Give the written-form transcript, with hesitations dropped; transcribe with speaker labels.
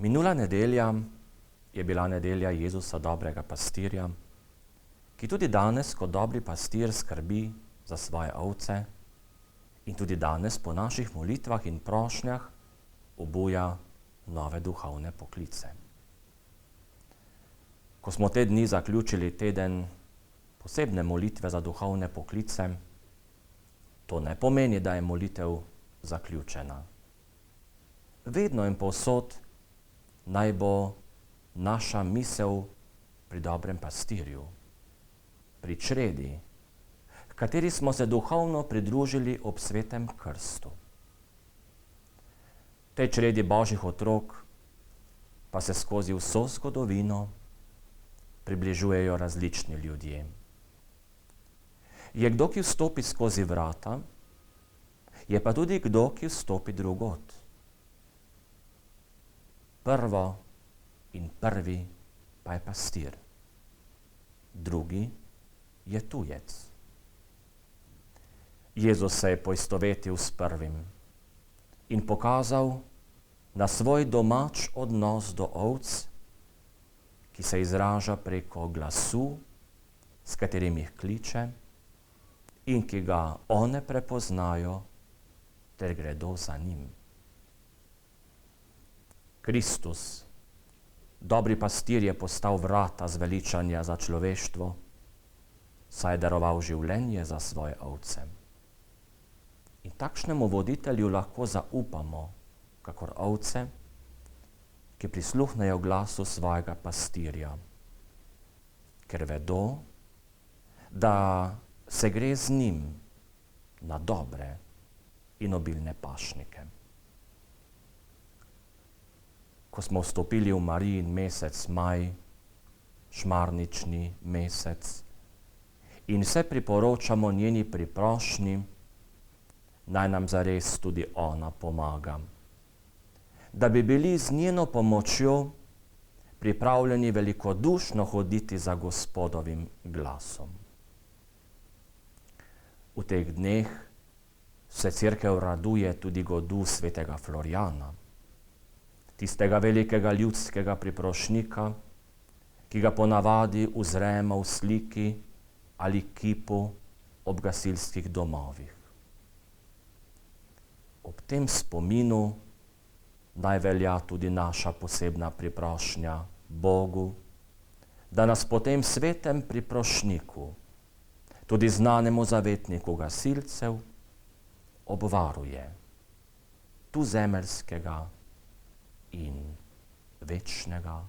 Speaker 1: Minula nedelja je bila nedelja Jezusa dobrega pastirja, ki tudi danes kot dobri pastir skrbi za svoje ovce in tudi danes po naših molitvah in prošnjah obuja nove duhovne poklice. Ko smo te dni zaključili teden posebne molitve za duhovne poklice, to ne pomeni, da je molitev zaključena. Vedno in povsod naj bo naša misel pri dobrem pastirju, pri čredi, kateri smo se duhovno pridružili ob svetem krstu. Tej čredi Božjih otrok pa se skozi vso zgodovino približujejo različni ljudje. Je kdo, ki vstopi skozi vrata, je pa tudi kdo, ki vstopi drugod. Prvo in prvi pa je pastir, drugi je tujec. Jezus se je poistovetil s prvim in pokazal na svoj domač odnos do ovc, ki se izraža preko glasu, s katerim jih kliče in ki ga one prepoznajo ter gredo za njim. Kristus, dobri pastir, je postal vrata zveličanja za človeštvo, saj je daroval življenje za svoje ovce. In takšnemu voditelju lahko zaupamo, kakor ovce, ki prisluhnejo glasu svojega pastirja, ker vedo, da se gre z njim na dobre in obilne pašnike. Ko smo vstopili v Marijin mesec maj, šmarnični mesec, in se priporočamo njeni priprošnji, naj nam zares tudi ona pomaga, da bi bili z njeno pomočjo pripravljeni velikodušno hoditi za Gospodovim glasom. V teh dneh se cerkev raduje tudi godu svetega Florjana, tistega velikega ljudskega priprošnika, ki ga ponavadi uzremo v sliki ali kipu ob gasilskih domovih. Ob tem spominu naj velja tudi naša posebna priprošnja Bogu, da nas po tem svetem priprošniku, tudi znanemu zavetniku gasilcev, obvaruje tu zemeljskega in večnega